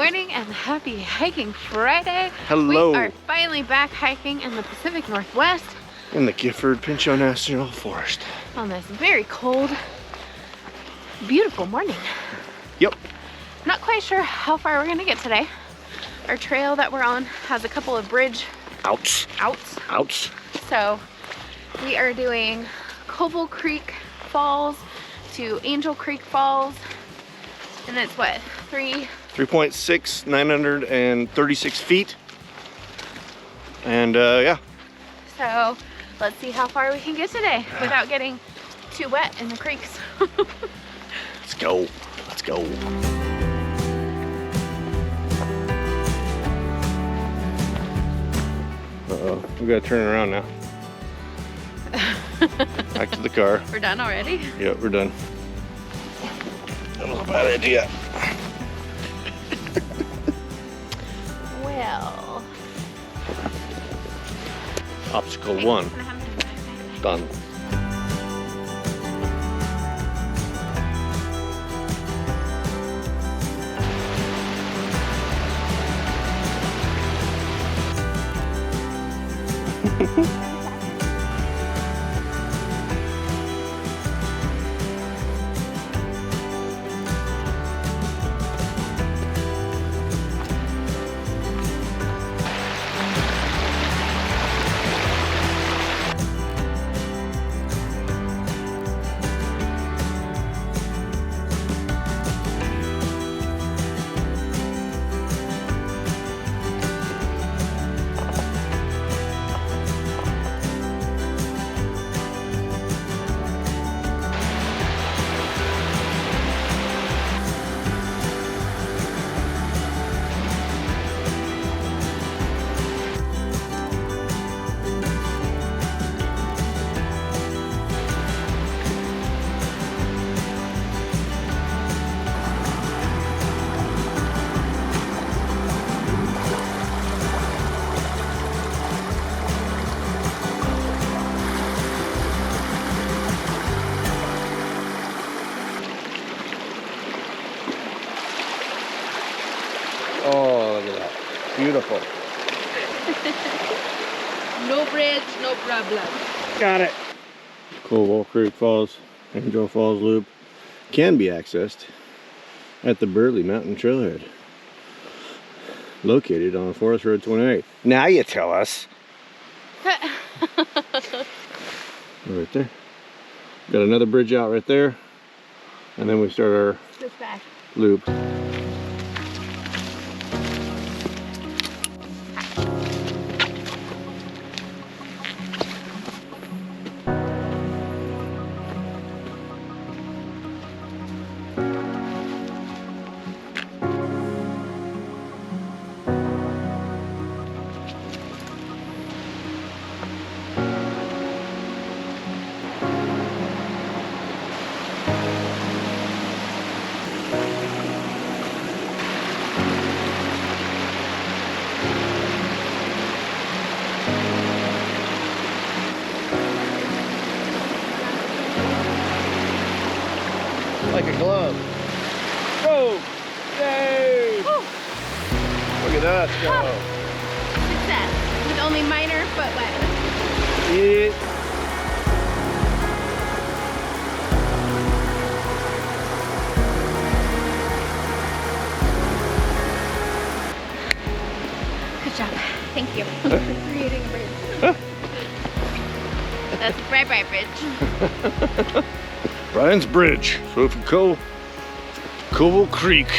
morning and happy hiking Friday. Hello. We are finally back hiking in the Pacific Northwest. In the Gifford Pinchot National Forest. On this very cold, beautiful morning. Yep. Not quite sure how far we're gonna get today. Our trail that we're on has a couple of bridge outs. So we are doing Covell Falls to Angel Creek Falls. And it's what, 3.6, 936 feet. And yeah. So let's see how far we can get today without getting too wet in the creeks. Let's go. Let's go. Uh-oh, we gotta turn around now. Back to the car. We're done already? Yeah, we're done. That was a bad idea. Well. Obstacle 1. Done. Oh, look at that. Beautiful. No bridge, no problem. Got it. Covell Creek Falls, Angel Falls Loop can be accessed at the Burley Mountain Trailhead, located on Forest Road 28. Now you tell us. Right there. Got another bridge out right there, and then we start our loop. Like a glove. Go! Yay! Woo. Look at us go. Success with only minor foot wet. Yeah. Good job. Thank you for creating a bridge. That's the Bri Bridge. Brian's Bridge. So if you go Covell Creek,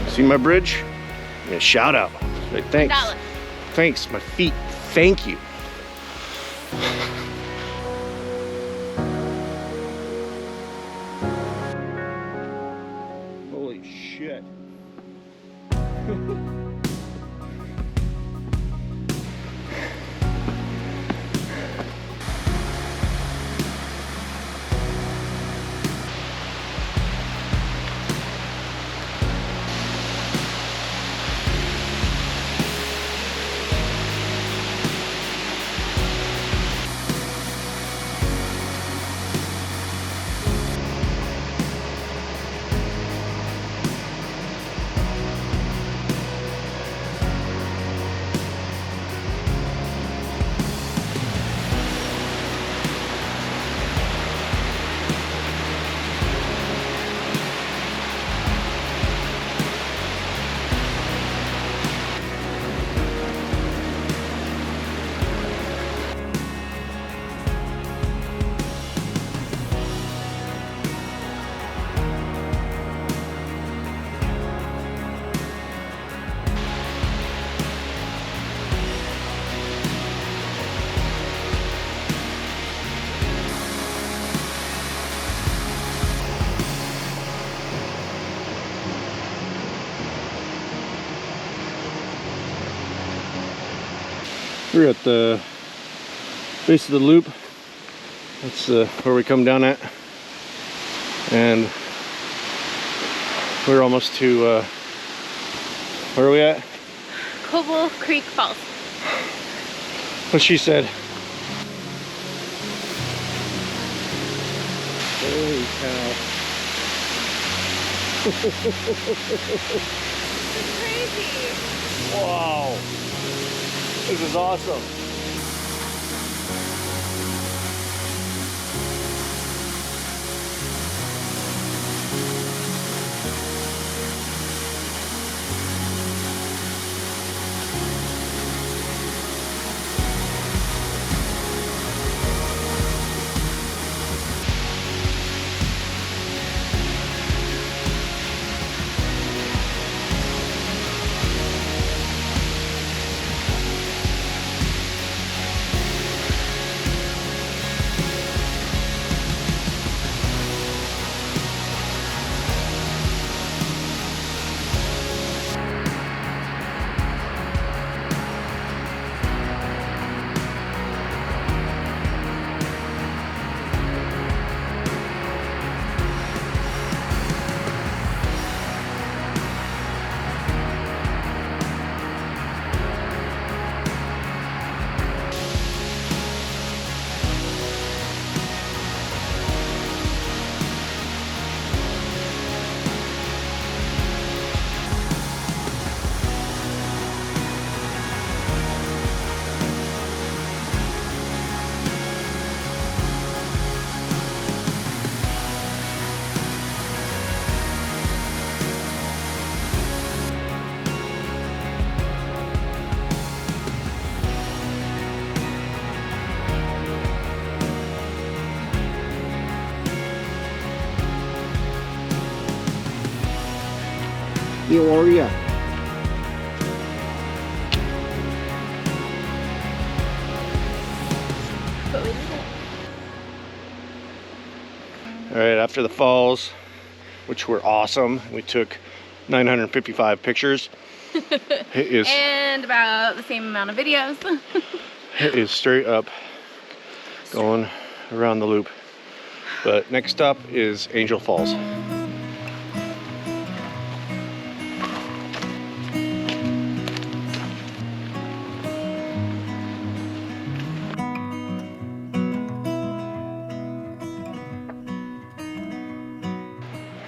see my bridge? Give me a shout out. Say thanks. $1. Thanks, my feet. Thank you. Holy shit. We're at the base of the loop. That's where we come down at. And we're almost to, where are we at? Covell Creek Falls. What she said. Holy cow. This is crazy. Wow. This is awesome. Eoria. But we did it. All right, after the falls, which were awesome, we took 955 pictures. It is, And about the same amount of videos. it is straight up going around the loop. But next stop is Angel Falls.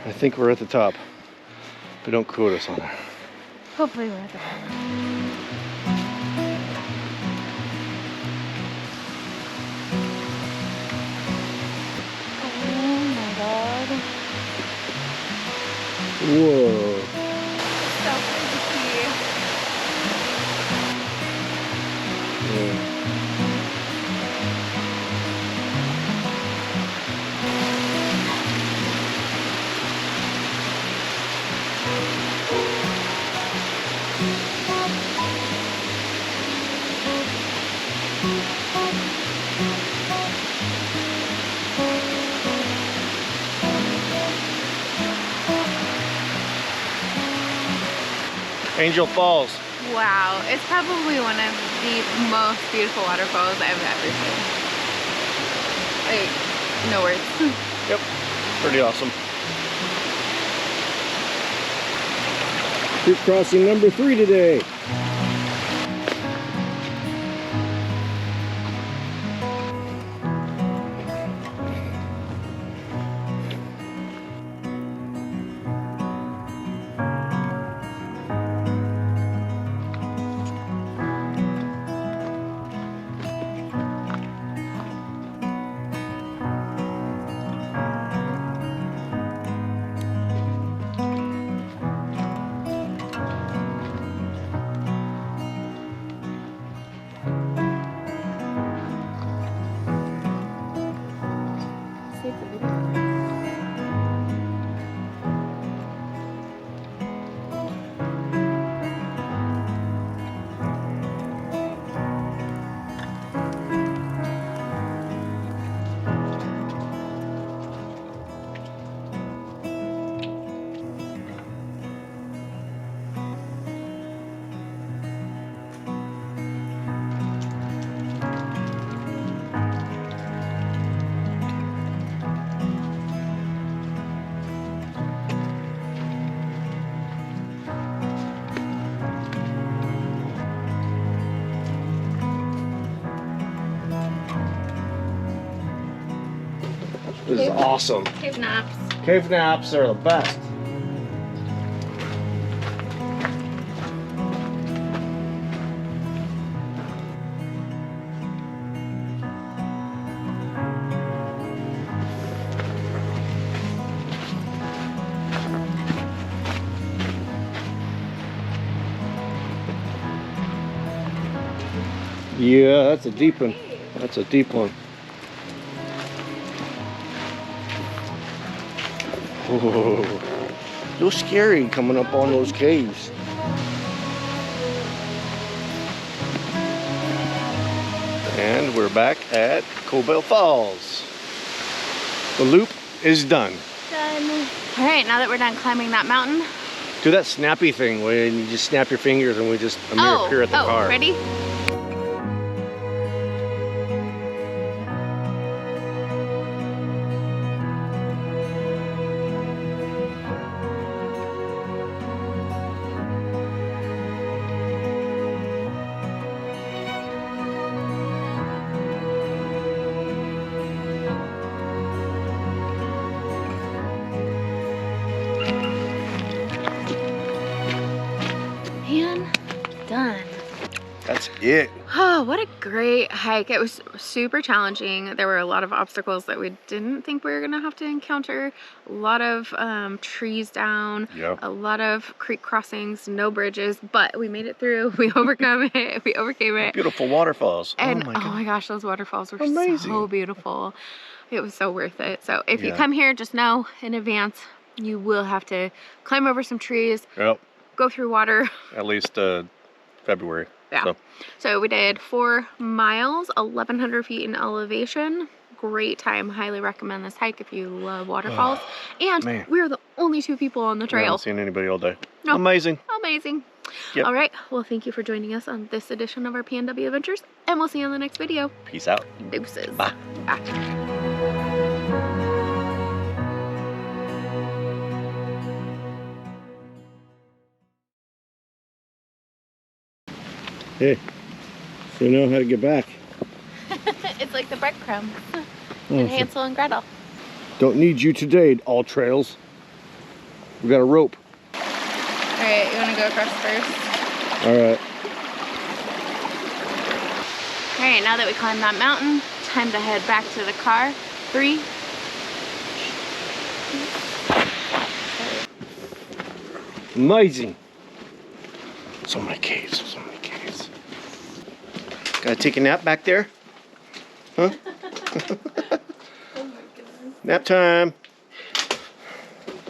I think we're at the top, but don't quote us on it. Hopefully we're at the top. Oh my god. Whoa. So crazy to see. Yeah. Angel Falls. Wow, it's probably one of the most beautiful waterfalls I've ever seen. Like, no words. Yep, pretty awesome. Creek crossing number 3 today. This is awesome. Cave naps. Cave naps are the best. Yeah, that's a deep one. That's a deep one. Oh, a little scary coming up on those caves. And we're back at Covell Falls. The loop is done. Done. All right, now that we're done climbing that mountain. Do that snappy thing where you just snap your fingers and we just appear at the car. Ready? And done. That's it. Oh, what a great hike. It was super challenging. There were a lot of obstacles that we didn't think we were gonna have to encounter. A lot of trees down, a lot of creek crossings, no bridges, but we made it through. We overcame it. Beautiful waterfalls. And oh my gosh, those waterfalls were amazing. So beautiful. It was so worth it. So if you come here, just know in advance, you will have to climb over some trees, go through water. At least February. Yeah. So we did 4 miles, 1,100 feet in elevation. Great time. Highly recommend this hike if you love waterfalls. And we're the only 2 people on the trail. I haven't seen anybody all day. No. Amazing. Amazing. Yep. All right. Well, thank you for joining us on this edition of our PNW Adventures, and we'll see you in the next video. Peace out. Deuces. Bye. Bye. Hey, so you know how to get back. It's like the breadcrumb in Hansel and Gretel. Don't need you today, all trails. We got a rope. All right, you want to go across first? All right. All right, now that we climbed that mountain, time to head back to the car. 3. Amazing. So many caves, so many caves. Gotta take a nap back there? Huh? Oh my goodness. Nap time.